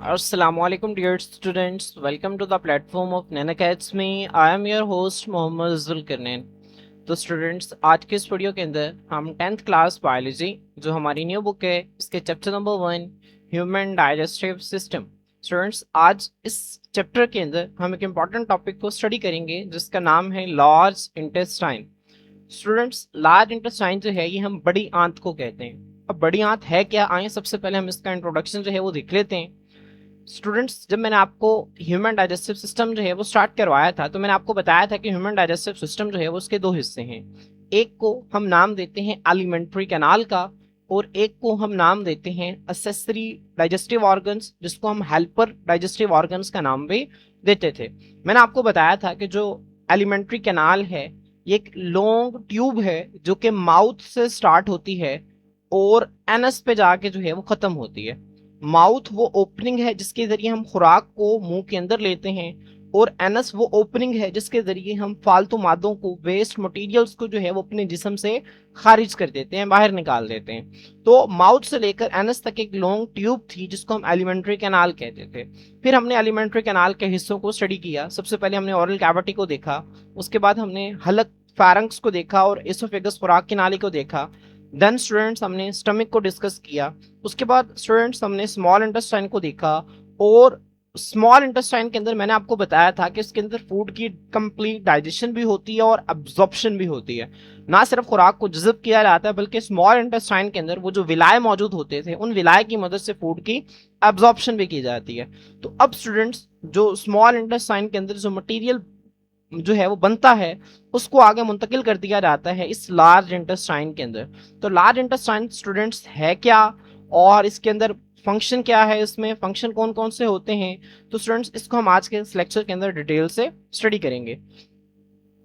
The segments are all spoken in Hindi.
Assalamualaikum dear students, welcome to the platform of Nan Academy. I am your host Mohammad अज़ुल करनैन। तो स्टूडेंट्स, आज के इस वीडियो के अंदर हम 10th क्लास बायोलॉजी जो हमारी न्यू बुक है इसके chapter number 1 human digestive system. Students, आज इस चैप्टर के अंदर हम एक इम्पॉर्टेंट टॉपिक को स्टडी करेंगे जिसका नाम है large intestine. Students, large intestine जो है ये हम बड़ी आंत को कहते हैं। अब बड़ी आंत है क्या, आइए सबसे पहले हम इसका इंट्रोडक्शन जो है वो देख लेते हैं। स्टूडेंट्स, जब मैंने आपको ह्यूमन डाइजेस्टिव सिस्टम जो है वो स्टार्ट करवाया था तो मैंने आपको बताया था कि ह्यूमन डाइजेस्टिव सिस्टम जो है वो उसके दो हिस्से हैं। एक को हम नाम देते हैं एलिमेंट्री कैनाल का और एक को हम नाम देते हैं असेसरी डाइजेस्टिव ऑर्गन्स, जिसको हम हेल्पर डाइजेस्टिव ऑर्गन्स का नाम भी देते थे। मैंने आपको बताया था कि जो एलिमेंट्री कैनाल है ये एक लॉन्ग ट्यूब है जो कि माउथ से स्टार्ट होती है और एनस पे जाके जो है वो खत्म होती है। माउथ वो ओपनिंग है जिसके जरिए हम खुराक को मुंह के अंदर लेते हैं और एनस वो ओपनिंग है जिसके जरिए हम फालतू मादों को, वेस्ट मटेरियल्स को जो है वो अपने जिस्म से खारिज कर देते हैं, बाहर निकाल देते हैं। तो माउथ से लेकर एनस तक एक लॉन्ग ट्यूब थी जिसको हम एलिमेंट्री कैनाल कहते थे। फिर हमने एलिमेंट्री कैनाल के हिस्सों को स्टडी किया। सबसे पहले हमने ओरल कैविटी को देखा, उसके बाद हमने हलक फैरंक्स को देखा और एसोफेगस खुराक की नाली को देखा। देन स्टूडेंट्स हमने स्टमक को डिस्कस किया। उसके बाद स्टूडेंट्स हमने स्मॉल इंटेस्टाइन को देखा और स्मॉल इंटेस्टाइन के अंदर मैंने आपको बताया था कि इसके अंदर फूड की कंप्लीट डाइजेशन भी होती है और अब्जॉर्प्शन भी होती है। ना सिर्फ खुराक को जज़ब किया जाता है बल्कि स्मॉल इंटेस्टाइन के अंदर वो जो विलाय मौजूद होते थे उन विलाय की मदद से फूड की अब्जॉर्प्शन भी की जाती है। तो अब स्टूडेंट्स, जो स्मॉल इंटेस्टाइन के अंदर जो मटीरियल जो है वो बनता है उसको आगे मुंतकिल कर दिया जाता है इस लार्ज इंटेस्टाइन के अंदर। तो लार्ज इंटेस्टाइन स्टूडेंट्स है क्या और इसके अंदर फंक्शन क्या है, इसमें फंक्शन कौन कौन से होते हैं, तो स्टूडेंट्स इसको हम आज के इस लेक्चर के अंदर डिटेल से स्टडी करेंगे।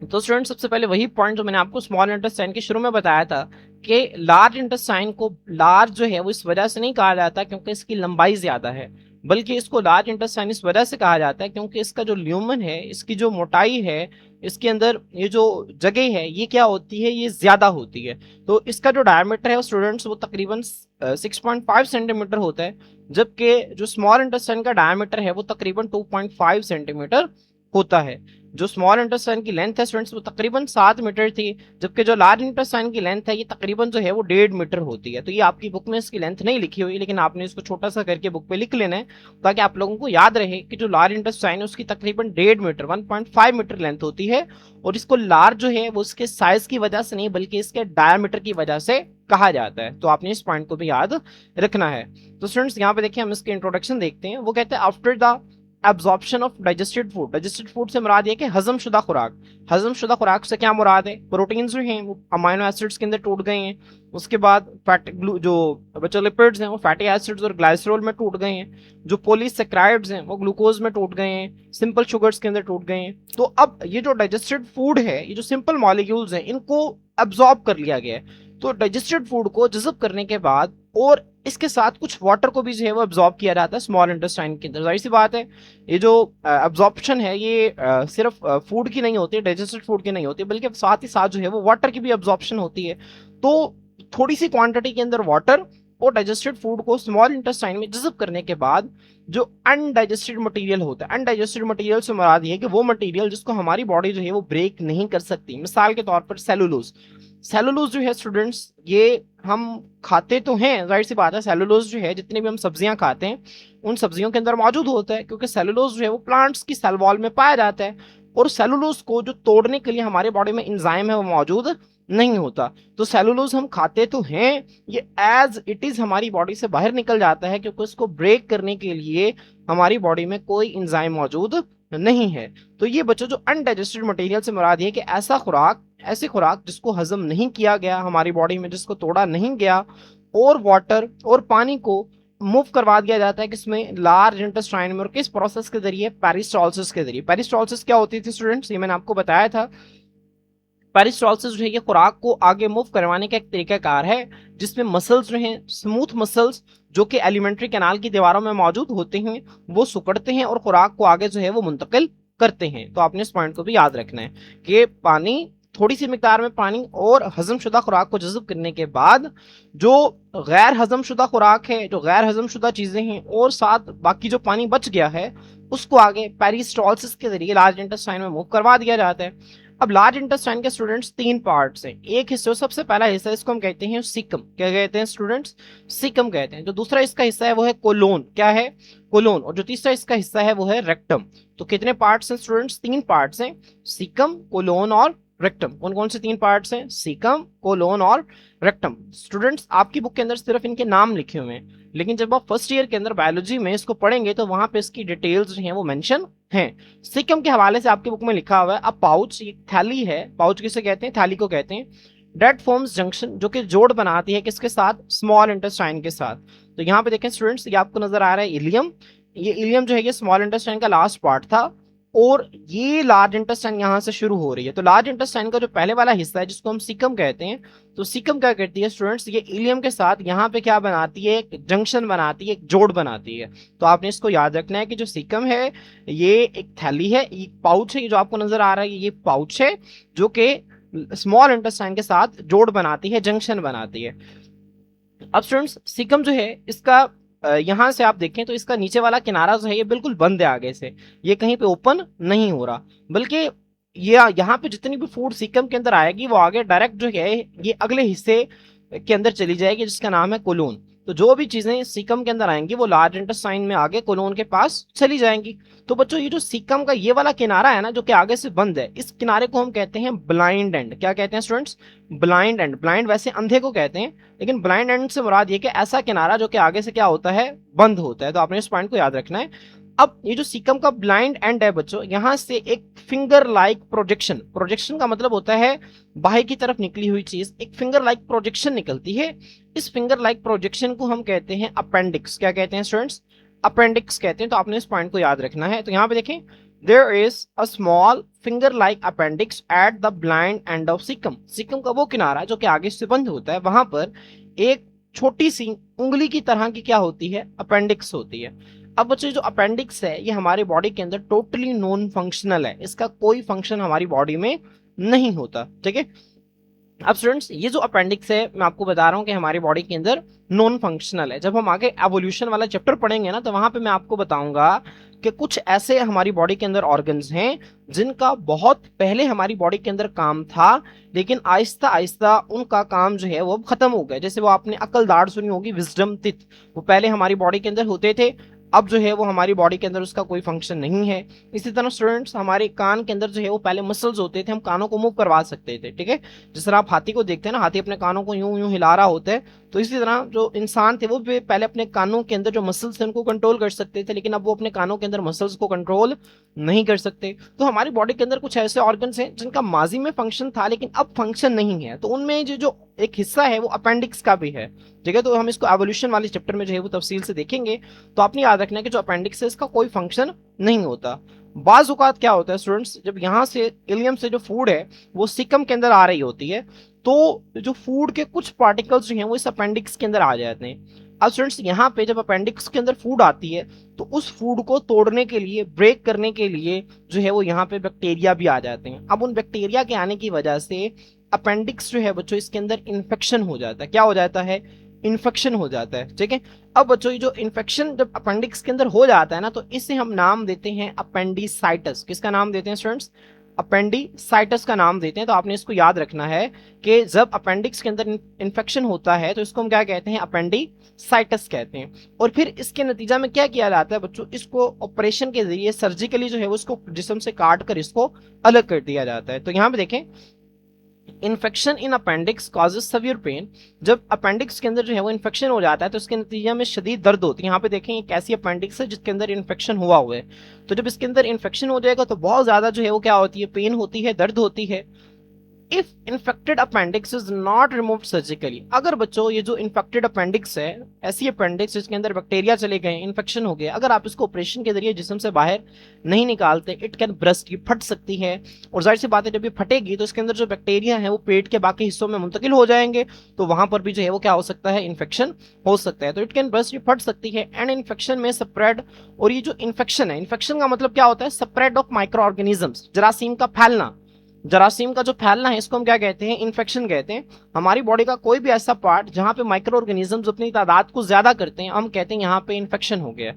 तो स्टूडेंट्स, सबसे पहले वही पॉइंट जो मैंने आपको स्मॉल इंटेस्टाइन के शुरू में बताया था कि लार्ज इंटेस्टाइन को लार्ज जो है वो इस वजह से नहीं कहा जाता क्योंकि इसकी लंबाई ज्यादा है, बल्कि इसको लार्ज इंटेस्टाइन इस वजह से कहा जाता है क्योंकि इसका जो ल्यूमन है, इसकी जो मोटाई है, इसके अंदर ये जो जगह है ये क्या होती है, ये ज्यादा होती है। तो इसका जो डायमीटर है स्टूडेंट्स वो तकरीबन 6.5 सेंटीमीटर होता है, जबकि जो स्मॉल इंटेस्टाइन का डायमीटर है वो तकरीबन 2.5 सेंटीमीटर होता है। जो स्मॉल इंटेस्टाइन की लेंथ है स्टूडेंट्स वो तकरीबन 7 मीटर थी, जबकि जो लार्ज इंटेस्टाइन की लेंथ है ये तकरीबन जो है वो 1.5 मीटर होती है। तो ये आपकी बुक में इसकी लेंथ नहीं लिखी हुई, लेकिन आपने इसको छोटा सा करके बुक पे लिख लेना है ताकि आप लोगों को याद रहे कि जो लार्ज इंटेस्टाइन है उसकी तकरीबन 1.5 मीटर 1.5 मीटर लेंथ होती है। और इसको लार्ज जो है वो उसके साइज की वजह से नहीं बल्कि इसके डायमीटर की वजह से कहा जाता है। तो आपने इस पॉइंट को भी याद रखना है। तो स्टूडेंट्स, यहाँ पे देखिए हम इसके इंट्रोडक्शन देखते हैं। वो कहते हैं after the absorption of digested food. Digested food से मुराद ये कि हजमशुदा खुराक। हजमशुदा खुराक से क्या मुराद है, प्रोटीन जो हैं वो अमाइनो एसिड्स के अंदर टूट गए हैं, उसके बाद फैट जो बचे लिपिड्स हैं वो फैटी एसिड्स और ग्लाइसरोल में टूट गए हैं, जो पॉलीसेक्राइड्स हैं वो ग्लूकोज में टूट गए हैं, सिंपल शुगर्स के अंदर टूट गए हैं। तो अब ये जो डाइजेस्टेड फूड है, ये जो सिंपल मॉलिक्यूल्स हैं, इनको एब्जॉर्ब कर लिया गया है। तो डाइजेस्टेड फूड को जज़ब करने के बाद और इसके साथ कुछ वाटर को भी जो है वो एब्जॉर्ब किया जाता है स्मॉल इंटेस्टाइन के अंदर। जाहिर सी बात है ये जो एब्जॉर्प्शन है ये सिर्फ फूड की नहीं होती, डाइजेस्टेड फूड की नहीं होती, बल्कि साथ ही साथ जो है वो वाटर की भी एब्जॉर्प्शन होती है। तो थोड़ी सी क्वांटिटी के अंदर वाटर और डाइजेस्टेड फूड को स्मॉल इंटेस्टाइन में जज़ब करने के बाद जो अनडाइजेस्टेड मटेरियल होता है, अनडाइजेस्टेड मटेरियल से मुराद ये है कि वो मटेरियल जिसको हमारी बॉडी जो है वो ब्रेक नहीं कर सकती। मिसाल के तौर पर सेलुलोज। सेलुलोज जो है स्टूडेंट्स ये हम खाते तो हैं, जाहिर सी बात है सेलुलोज जो है जितनी भी हम सब्जियां खाते हैं उन सब्जियों के अंदर मौजूद होता है, क्योंकि सेलुलोज जो है वो प्लांट्स की सेल वॉल में पाया जाता है और सेलुलोज को जो तोड़ने के लिए हमारी बॉडी में एंजाइम है वो मौजूद नहीं होता। तो सेलुलोज हम खाते तो हैं, ये एज इट इज हमारी बॉडी से बाहर निकल जाता है क्योंकि उसको ब्रेक करने के लिए हमारी बॉडी में कोई एंजाइम मौजूद नहीं है। तो ये बच्चों जो अनडाइजेस्टेड मटेरियल से मुराद है कि ऐसे खुराक जिसको हजम नहीं किया गया हमारी बॉडी में, जिसको तोड़ा नहीं गया, और वाटर और पानी को मूव करवा दिया जाता है किसमें, लार्ज इंटेस्टाइन में। और किस प्रोसेस के जरिए, पेरिस्टालसिस के जरिए। पेरिस्टालसिस क्या होती थी स्टूडेंट्स, ये मैंने आपको बताया था। पेरिस्टालसिस जो है ये खुराक को आगे मूव करवाने का एक तरीकाकार है जिसमें मसल्स जो हैं, स्मूथ मसल्स जो कि एलिमेंट्री कैनाल की दीवारों में मौजूद होते हैं, वो सिकुड़ते हैं और खुराक को आगे जो है वो मुंतकिल करते हैं। तो आपने इस पॉइंट को भी याद रखना है कि पानी थोड़ी सी मिकदार में पानी और हजमशुदा खुराक को जज़ब करने के बाद जो गैर हजमशुदा खुराक है, जो गैर हजमशुदा चीज़ें हैं और साथ बाकी जो पानी बच गया है उसको आगे पेरिस्टॉल्सिस के जरिए लार्ज इंटेस्टाइन में मूव करवा दिया जाता है। अब लार्ज इंटेस्टाइन के स्टूडेंट्स तीन पार्ट्स हैं। एक हिस्सा, सबसे पहला हिस्सा, इसको हम कहते हैं सीकम। क्या कहते हैं स्टूडेंट्स? सीकम कहते हैं। जो दूसरा इसका हिस्सा है वो है कोलोन। क्या है? कोलोन। और जो तीसरा इसका हिस्सा है वो है रेक्टम। तो कितने पार्ट्स हैं स्टूडेंट्स? तीन पार्ट्स हैं, सीकम, कोलोन और रेक्टम। कौन कौन से तीन पार्ट्स हैं? सीकम, कोलोन और रेक्टम। स्टूडेंट्स आपकी बुक के अंदर सिर्फ इनके नाम लिखे हुए हैं, लेकिन जब आप फर्स्ट ईयर के अंदर बायोलॉजी में इसको पढ़ेंगे तो वहां पे इसकी डिटेल्स जो हैं वो मेंशन हैं। सिकम के हवाले से आपकी बुक में लिखा हुआ है अब पाउच, ये थैली है। पाउच किसे कहते हैं? थैली को कहते हैं। डेट फॉर्म्स जंक्शन, जो कि जोड़ बनाती है किसके साथ? स्मॉल इंटेस्टाइन के साथ। तो यहाँ पे देखें स्टूडेंट्स, ये आपको नजर आ रहा है इलियम। ये इलियम जो है ये स्मॉल इंटेस्टाइन का लास्ट पार्ट था और ये लार्ज इंटेस्टाइन यहाँ से शुरू हो रही है। तो लार्ज इंटेस्टाइन का जो पहले वाला हिस्सा है जिसको हम सीकम कहते हैं, तो सीकम क्या करती है स्टूडेंट्स? ये इलियम के साथ यहाँ पे क्या बनाती है? एक जंक्शन बनाती है, एक जोड़ बनाती है। तो आपने इसको याद रखना है कि जो सीकम है ये एक थैली है, ये पाउच है, ये जो आपको नजर आ रहा है ये पाउच है जो कि स्मॉल इंटेस्टाइन के साथ जोड़ बनाती है, जंक्शन बनाती है। अब स्टूडेंट्स सीकम जो है इसका यहां से आप देखें तो इसका नीचे वाला किनारा जो है ये बिल्कुल बंद है आगे से, ये कहीं पे ओपन नहीं हो रहा, बल्कि ये यहाँ पे जितनी भी फूड सीकम के अंदर आएगी वो आगे डायरेक्ट जो है ये अगले हिस्से के अंदर चली जाएगी जिसका नाम है कोलोन। तो जो भी चीजें सीकम के अंदर आएंगी वो लार्ज इंटेस्टाइन में आगे कोलोन के पास चली जाएंगी। तो बच्चों ये जो सीकम का ये वाला किनारा है ना जो कि आगे से बंद है, इस किनारे को हम कहते हैं ब्लाइंड एंड। क्या कहते हैं स्टूडेंट्स? Blind and. ब्लाइंड वैसे अंधे को कहते हैं, लेकिन ब्लाइंड एंड से मुराद ये कि ऐसा किनारा जो कि आगे से क्या होता है? बंद होता है। तो आपने इस पॉइंट को याद रखना है। अब ये जो सीकम का ब्लाइंड एंड है बच्चों, यहां से एक फिंगर लाइक प्रोजेक्शन, प्रोजेक्शन का मतलब होता है बाहर की तरफ निकली हुई चीज, एक फिंगर लाइक प्रोजेक्शन निकलती है। इस फिंगर लाइक प्रोजेक्शन को हम कहते हैं अपेंडिक्स। क्या कहते हैं स्टूडेंट्स? अपेंडिक्स कहते हैं। तो आपने इस पॉइंट को याद रखना है। तो यहाँ पे देखें, there is a small finger like appendix at the blind end of caecum. Caecum का वो किनारा जो कि आगे से बंद होता है, वहां पर एक छोटी सी उंगली की तरह की क्या होती है? अपेंडिक्स होती है। अब बच्चों जो अपेंडिक्स है ये हमारे बॉडी के अंदर टोटली नॉन फंक्शनल है, इसका कोई फंक्शन हमारी बॉडी में नहीं होता। ठीक है। अब स्टूडेंट्स ये जो अपेंडिक्स है मैं आपको बता रहा हूँ कि हमारी बॉडी के अंदर नॉन फंक्शनल है। जब हम आगे एवोल्यूशन वाला चैप्टर पढ़ेंगे ना तो वहां पे मैं आपको बताऊंगा कि कुछ ऐसे हमारी बॉडी के अंदर ऑर्गन्स हैं जिनका बहुत पहले हमारी बॉडी के अंदर काम था, लेकिन आहिस्ता आहिस्ता उनका काम जो है वो खत्म हो गया। जैसे वो आपने अकल दाढ़ सुनी होगी, विजडम टिथ, वो पहले हमारी बॉडी के अंदर होते थे, अब जो है वो हमारी बॉडी के अंदर उसका कोई फंक्शन नहीं है। इसी तरह स्टूडेंट्स हमारे कान के अंदर जो है वो पहले मसल्स होते थे, हम कानों को मूव करवा सकते थे। ठीक है। जिस तरह आप हाथी को देखते हैं ना, हाथी अपने कानों को यूं यूं हिला रहा होता है, तो इसी तरह जो इंसान थे वो भी पहले अपने कानों के अंदर जो मसल्स थे उनको कंट्रोल कर सकते थे, लेकिन अब वो अपने कानों के अंदर मसल्स को कंट्रोल नहीं कर सकते। तो हमारी बॉडी के अंदर कुछ ऐसे ऑर्गन्स हैं जिनका माजी में फंक्शन था लेकिन अब फंक्शन नहीं है, तो उनमें जो जो एक हिस्सा है वो अपेंडिक्स का भी है। ठीक है। तो हम इसको एवोल्यूशन वाले चैप्टर में जो है वो तफसील से देखेंगे। तो आपने याद रखना है कि जो अपेंडिक्स है इसका कोई फंक्शन नहीं होता। बाज औकात क्या होता है स्टूडेंट्स, जब यहाँ से इलियम से जो फूड है वो सिकम के अंदर आ रही होती है तो जो फूड के कुछ पार्टिकल्स जो हैं वो इस अपेंडिक्स के अंदर आ जाते हैं। अब स्टूडेंट्स यहाँ पे जब अपेंडिक्स के अंदर फूड आती है तो उस फूड को तोड़ने के लिए, ब्रेक करने के लिए जो है वो यहाँ पे बैक्टीरिया भी आ जाते हैं। अब उन बैक्टीरिया के आने की वजह से अपेंडिक्स जो है बच्चों इसके अंदर इन्फेक्शन हो जाता है। क्या हो जाता है? इन्फेक्शन हो जाता है। ठीक है। अब बच्चों ये जो इन्फेक्शन जब अपेंडिक्स के अंदर हो जाता है ना तो इसे हम नाम देते हैं अपेंडिसाइटिस। किसका नाम देते हैं स्टूडेंट्स? अपेंडिसाइटिस का नाम देते हैं। तो आपने इसको याद रखना है कि जब अपेंडिक्स के अंदर इन्फेक्शन होता है तो इसको हम क्या कहते हैं? अपेंडिसाइटिस कहते हैं। और फिर इसके नतीजा में क्या किया जाता है बच्चों? इसको ऑपरेशन के जरिए सर्जिकली जो है वो इसको जिस्म से काट कर इसको अलग कर दिया जाता है। तो यहाँ पे देखें, infection in appendix causes severe pain. जब अपेंडिक्स के अंदर जो है वो इन्फेक्शन हो जाता है तो इसके नतीजे में शदीद दर्द होती है। यहाँ पे देखें एक ऐसी अपेंडिक्स है जिसके अंदर इन्फेक्शन हुआ हुआ है, तो जब इसके अंदर इन्फेक्शन हो जाएगा तो बहुत ज्यादा जो है वो क्या होती है? पेन होती है, दर्द होती है। If infected appendix is not removed surgically, अगर बच्चों ये जो इन्फेक्टेड अपेंडिक्स है, ऐसी अपेंडिक्स जिसके अंदर बैक्टीरिया चले गए, इन्फेक्शन हो गया, अगर आप इसको ऑपरेशन के जरिए जिस्म से बाहर नहीं निकालते, इट कैन ब्रस्ट, ये फट सकती है। और जाहिर सी बात है जब ये फटेगी तो इसके अंदर जो बैक्टीरिया है वो पेट के बाकी हिस्सों में मुंतकिल हो जाएंगे, तो वहां पर भी जो है वो क्या हो सकता है? इन्फेक्शन हो सकता है। तो इट कैन ब्रस्ट, ये फट सकती है। एंड इन्फेक्शन में स्प्रेड, और ये जो इन्फेक्शन है, इन्फेक्शन का मतलब क्या होता है? स्प्रेड ऑफ माइक्रो ऑर्गेनिजम्स, जरासीम का फैलना। जरासीम का जो फैलना है इसको हम क्या कहते हैं, इन्फेक्शन कहते हैं। हमारी बॉडी का कोई भी ऐसा पार्ट जहां पे माइक्रो ऑर्गेनिजम्स अपनी तादाद को ज्यादा करते हैं, हम कहते हैं यहाँ पे इन्फेक्शन हो गया।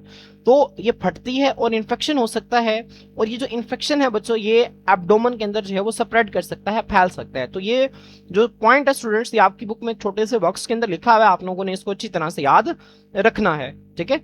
तो ये फटती है और इन्फेक्शन हो सकता है, और ये जो इन्फेक्शन है बच्चों ये एब्डोमेन के अंदर जो है वो स्प्रेड कर सकता है, फैल सकता है। तो ये जो पॉइंट है स्टूडेंट्स, ये आपकी बुक में एक छोटे से बॉक्स के अंदर लिखा हुआ है, आप लोगों ने इसको अच्छी तरह से याद रखना है। ठीक है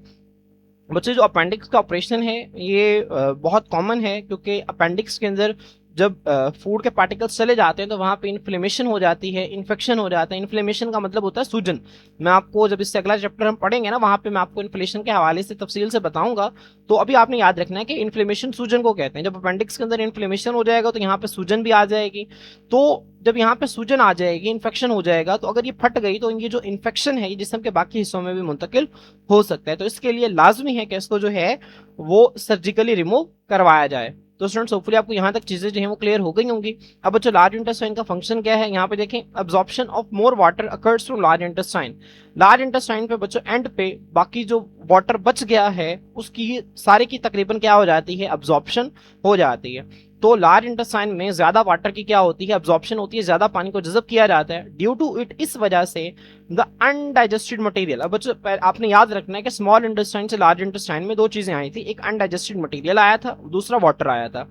बच्चे, जो अपेंडिक्स का ऑपरेशन है ये बहुत कॉमन है, क्योंकि अपेंडिक्स के अंदर जब फूड के पार्टिकल्स चले जाते हैं तो वहाँ पे इन्फ्लेमेशन हो जाती है, इन्फेक्शन हो जाता है। इन्फ्लेमेशन का मतलब होता है सूजन। मैं आपको जब इससे अगला चैप्टर हम पढ़ेंगे ना, वहाँ पे मैं आपको इन्फ्लेमेशन के हवाले से तफसील से बताऊंगा। तो अभी आपने याद रखना है कि इन्फ्लेमेशन सूजन को कहते हैं। जब अपेंडिक्स के अंदर इन्फ्लेमेशन हो जाएगा तो यहाँ पे सूजन भी आ जाएगी। तो जब यहाँ पे सूजन आ जाएगी, इन्फेक्शन हो जाएगा, तो अगर ये फट गई तो ये जो इन्फेक्शन है ये जिस्म के बाकी हिस्सों में भी मुंतकिल हो सकता है। तो इसके लिए लाजमी है कि इसको जो है वो सर्जिकली रिमूव करवाया जाए। तो स्टूडेंट्स होपफुली आपको यहाँ तक चीजें जो है वो क्लियर हो गई होंगी। अब बच्चों, लार्ज इंटेस्टाइन का फंक्शन क्या है, यहाँ पे देखें, absorption of more water occurs from large intestine. Large intestine पे बच्चों एंड पे बाकी जो वाटर बच गया है उसकी सारी की तकरीबन क्या हो जाती है, अब्जॉर्प्शन हो जाती है। तो लार्ज इंटेस्टाइन में ज्यादा वाटर की क्या होती है, अब्जॉर्प्शन होती है, ज्यादा पानी को जज़ब किया जाता है। ड्यू टू इट, इस वजह से द अनडाइजेस्टेड मटेरियल। अब बच्चों आपने याद रखना है कि स्मॉल इंटेस्टाइन से लार्ज इंटेस्टाइन में दो चीजें आई थी, एक अनडाइजेस्टेड मटेरियल आया था, दूसरा वाटर आया था।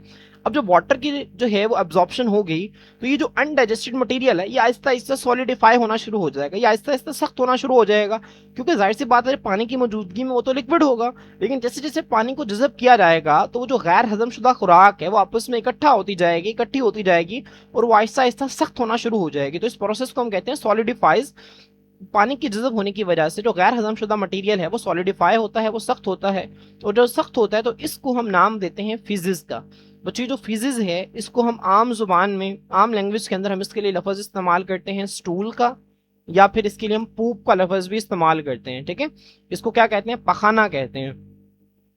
अब जो वाटर की जो है वो एब्जॉर्प्शन हो गई, तो ये जो अनडाइजेस्टेड मटेरियल है ये आहिस्ता आहिस्ता सॉलिडिफाई होना शुरू हो जाएगा, ये आहिस्ता आहिस्ता सख्त होना शुरू हो जाएगा। क्योंकि जाहिर सी बात है पानी की मौजूदगी में वो तो लिक्विड होगा, लेकिन जैसे जैसे पानी को जज़ब किया जाएगा तो वो जो गैर हजमशुदा खुराक है वो आपस में इकट्ठा होती जाएगी, इकट्ठी होती जाएगी, और वो आहिस्ता आहिस्ता सख्त होना शुरू हो जाएगी। तो इस प्रोसेस को हम कहते हैं सॉलिडिफाइज। पानी की जज़ब होने की वजह से जो गैर हजमशुदा मटेरियल है वो सॉलिडिफाई होता है, वो सख्त होता है। और जो सख्त होता है तो इसको हम नाम देते हैं फिजिस का। बच्चों जो फिजिस है इसको हम आम जुबान में, आम लैंग्वेज के अंदर हम इसके लिए लफज इस्तेमाल करते हैं स्टूल का, या फिर इसके लिए हम पूप का लफज भी इस्तेमाल करते हैं। ठीक है, इसको क्या कहते हैं, पखाना कहते हैं।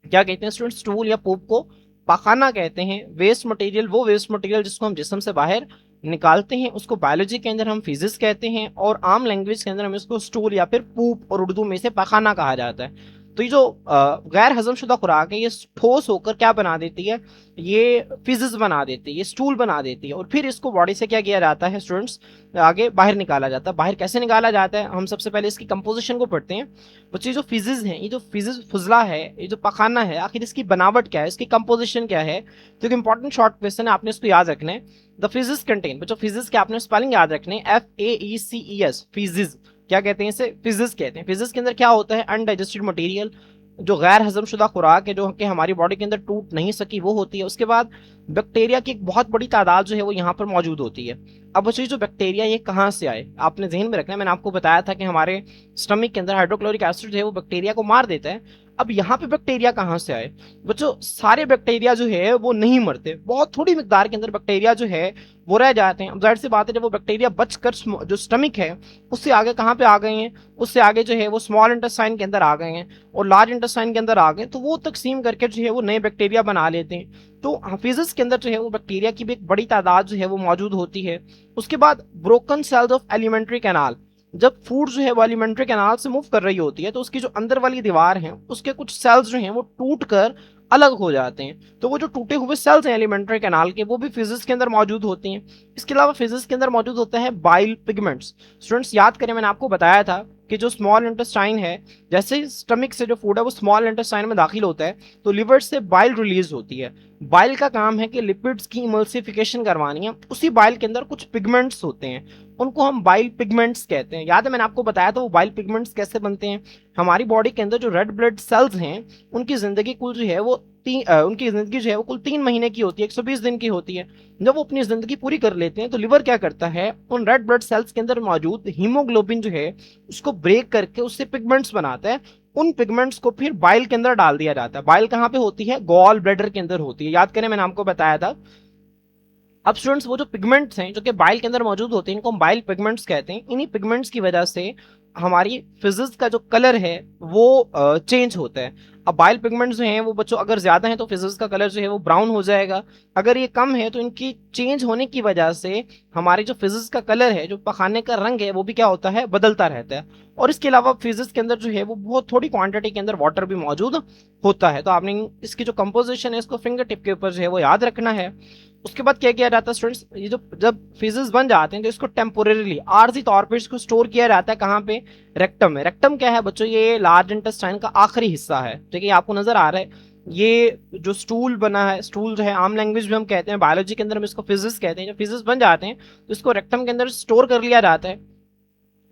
क्या कहते हैं स्टूडेंट, स्टूल या पूप को पखाना कहते हैं। वेस्ट मटेरियल, वो वेस्ट मटेरियल जिसको हम जिस्म से बाहर निकालते हैं, उसको बायोलॉजी के अंदर हम फिजिक्स कहते हैं, और आम लैंग्वेज के अंदर हम इसको स्टूल या फिर पूप, और उर्दू में इसे पखाना कहा जाता है। तो ये जो गैर हजमशुदा खुराक है ये ठोस होकर क्या बना देती है, ये फिजिक्स बना देती है, ये स्टूल बना देती है, और फिर इसको बॉडी से क्या किया जाता है स्टूडेंट्स, आगे बाहर निकाला जाता है। बाहर कैसे निकाला जाता है, हम सबसे पहले इसकी कंपोजिशन को पढ़ते हैं। बच्चे जो फिजिक्स है, ये जो फिजिक्स फुजला है, ये जो पखाना है, आखिर इसकी बनावट क्या है, इसकी कंपोजिशन क्या है। तो एक इंपॉर्टेंट शॉर्ट क्वेश्चन है, आपने इसको याद रखना है। द फिजिक्स कंटेन, बच्चों फिजिक्स के आपने स्पेलिंग याद रखने हैं, FAECES, फिजिक्स। क्या कहते हैं इसे, फिजिक्स कहते हैं। फिजिक्स के अंदर क्या होता है, अनडाइजेस्टेड मटेरियल, जो गैर हजमशुदा खुराक है जो कि हमारी बॉडी के अंदर टूट नहीं सकी, वो होती है। उसके बाद बैक्टीरिया की एक बहुत बड़ी तादाद जो है वो यहाँ पर मौजूद होती है। अब बच्चों जो बैक्टीरिया ये कहाँ से आए, आपने जहन में रखना है, मैंने आपको बताया था कि हमारे स्टमक के अंदर हाइड्रोक्लोरिक एसिड है वो बैक्टीरिया को मार देता है। अब यहाँ पे बैक्टीरिया कहाँ से आए, बच्चों सारे बैक्टीरिया जो है वो नहीं मरते, बहुत थोड़ी मिकदार के अंदर बैक्टीरिया जो है वो रह जाते हैं। अब जाहिर सी बात है जब वो बैक्टीरिया बचकर जो स्टमक है उससे आगे कहाँ पे आ गए हैं, उससे आगे जो है वो स्मॉल इंटेस्टाइन के अंदर आ गए हैं, और लार्ज इंटेस्टाइन के अंदर आ गए, तो वो तकसीम करके जो है वो नए बैक्टीरिया बना लेते हैं। तो फिजिक्स के अंदर जो है वो बैक्टीरिया की भी एक बड़ी तादाद जो है वो मौजूद होती है। उसके बाद broken cells of alimentary canal, जब फूड जो है वो एलिमेंट्री कैनाल से मूव कर रही होती है तो उसकी जो अंदर वाली दीवार है उसके कुछ सेल्स जो हैं वो टूट कर अलग हो जाते हैं। तो वो जो टूटे हुए सेल्स हैं एलिमेंट्री कैनाल के, वो भी फिजिक्स के अंदर मौजूद होती हैं। इसके अलावा फिजिक्स के अंदर मौजूद होता है बाइल पिगमेंट्स। स्टूडेंट्स याद करें, मैंने आपको बताया था कि जो स्मॉल इंटेस्टाइन है, जैसे स्टमक से जो फूड है वो स्मॉल इंटेस्टाइन में दाखिल होता है तो लिवर से बाइल रिलीज होती है। बाइल का काम है कि लिपिड्स की इमल्सिफिकेशन करवानी है। उसी बाइल के अंदर कुछ पिगमेंट्स होते हैं, उनको हम बाइल पिगमेंट्स कहते हैं। याद है मैंने आपको बताया था वो बाइल पिगमेंट्स कैसे बनते हैं। हमारी बॉडी के अंदर जो रेड ब्लड सेल्स हैं उनकी जिंदगी कुल जो है वो उनकी जिंदगी जो है वो कुल 3 महीने की होती है, 120 दिन की होती है। जब वो अपनी जिंदगी पूरी कर लेते हैं तो लिवर क्या करता है, उन रेड ब्लड सेल्स के अंदर मौजूद हीमोग्लोबिन जो है उसको ब्रेक करके उससे पिगमेंट्स बनाता है। उन पिगमेंट्स को फिर बाइल के अंदर डाल दिया जाता है। बाइल कहाँ पे होती है, गॉल ब्लैडर के अंदर होती है। याद करें मैंने आपको बताया था। अब स्टूडेंट्स वो जो पिगमेंट्स हैं जो कि बाइल के अंदर मौजूद होते हैं इनको हम बाइल पिगमेंट्स कहते हैं। इन्हीं पिगमेंट्स की वजह से हमारी फिजिक्स का जो कलर है वो चेंज होता है। अब बाइल पिगमेंट्स जो हैं वो बच्चों अगर ज्यादा हैं तो फिजिक्स का कलर जो है वो ब्राउन हो जाएगा, अगर ये कम है तो इनकी चेंज होने की वजह से हमारी जो फिजिक्स का कलर है, जो पखाने का रंग है, वो भी क्या होता है, बदलता रहता है। और इसके अलावा फिजिक्स के अंदर जो है वो बहुत थोड़ी क्वांटिटी के अंदर वाटर भी मौजूद होता है। तो आपने इसकी जो कंपोजिशन है इसको फिंगर टिप के ऊपर जो है वो याद रखना है। उसके बाद क्या किया जाता है स्टूडेंट्स, ये जो जब फिजेस बन जाते हैं तो इसको टेम्पोरेली आर्जी तौर पर इसको स्टोर किया जाता है कहाँ पे, रेक्टम में। रेक्टम क्या है बच्चों, ये लार्ज इंटेस्टाइन का आखिरी हिस्सा है। ठीक है, आपको नजर आ रहा है ये जो स्टूल बना है, स्टूल जो है आम लैंग्वेज में हम कहते हैं, बायोलॉजी के अंदर हम इसको फिजिक्स कहते हैं। जब फिजिक्स बन जाते हैं तो इसको रेक्टम के अंदर स्टोर कर लिया जाता है।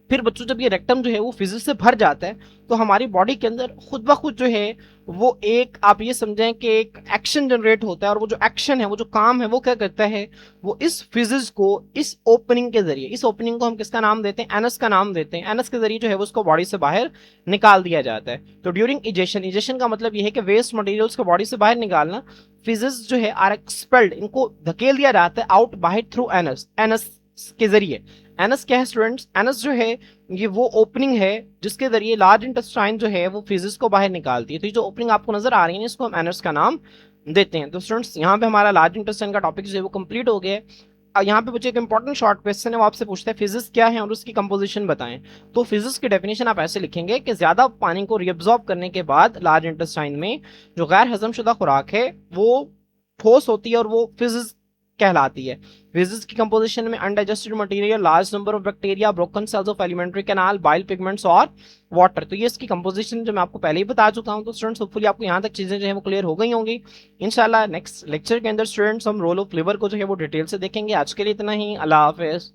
फिर बच्चों जब ये रेक्टम जो है वो फिजिक्स से भर जाता है तो हमारी बॉडी के अंदर खुद ब खुद जो है वो एक, आप ये समझें कि एक एक्शन जनरेट होता है, और वो जो एक्शन है, वो जो काम है, वो क्या करता है, वो इस फिजिक्स को इस ओपनिंग के जरिए, इस ओपनिंग को हम किसका नाम देते हैं, एनस का नाम देते हैं, एनस के जरिए जो है वो उसको बॉडी से बाहर निकाल दिया जाता है। तो ड्यूरिंग इजेशन, इजेशन का मतलब ये है कि वेस्ट मटेरियल्स को बॉडी से बाहर निकालना, फिजिक्स जो है आर एक्सपेल्ड, इनको धकेल दिया जाता है आउट बाहर थ्रू एनस, एनस के जरिए। एनस क्या है स्टूडेंट्स, एनस जो है ये वो ओपनिंग है जिसके जरिए लार्ज इंटेस्टाइन जो है वो फिजिक्स को बाहर निकालती है। तो ये जो ओपनिंग आपको नजर आ रही है इसको हम एनस का नाम देते हैं। तो स्टूडेंट्स यहाँ पे हमारा लार्ज इंटेस्टाइन का टॉपिक जो है वो कंप्लीट हो गया है। यहाँ पे बच्चे एक इंपॉर्टेंट शॉर्ट क्वेश्चन है, वो आपसे पूछता है फिजिक्स क्या है और उसकी कंपोजिशन बताएं। तो फिजिक्स की डेफिनेशन आप ऐसे लिखेंगे कि ज्यादा पानी को रिअब्सॉर्ब करने के बाद लार्ज इंटेस्टाइन में जो गैर हजमशुदा खुराक है वो ठोस होती है और वो फिजिक्स कहलाती है। फिजिक्स की कंपोजिशन में undigested material, large number of bacteria, broken cells of alimentary canal, bile pigments और वाटर। तो ये इसकी कंपोजिशन जो मैं आपको पहले ही बता चुका हूं। तो स्टूडेंट्स होपफुली आपको यहाँ तक चीजें जो है वो क्लियर हो गई होंगी। इंशाल्लाह नेक्स्ट लेक्चर के अंदर स्टूडेंट्स हम रोल ऑफ लिवर को जो है वो डिटेल से देखेंगे। आज के लिए इतना ही, अल्लाह हाफिज।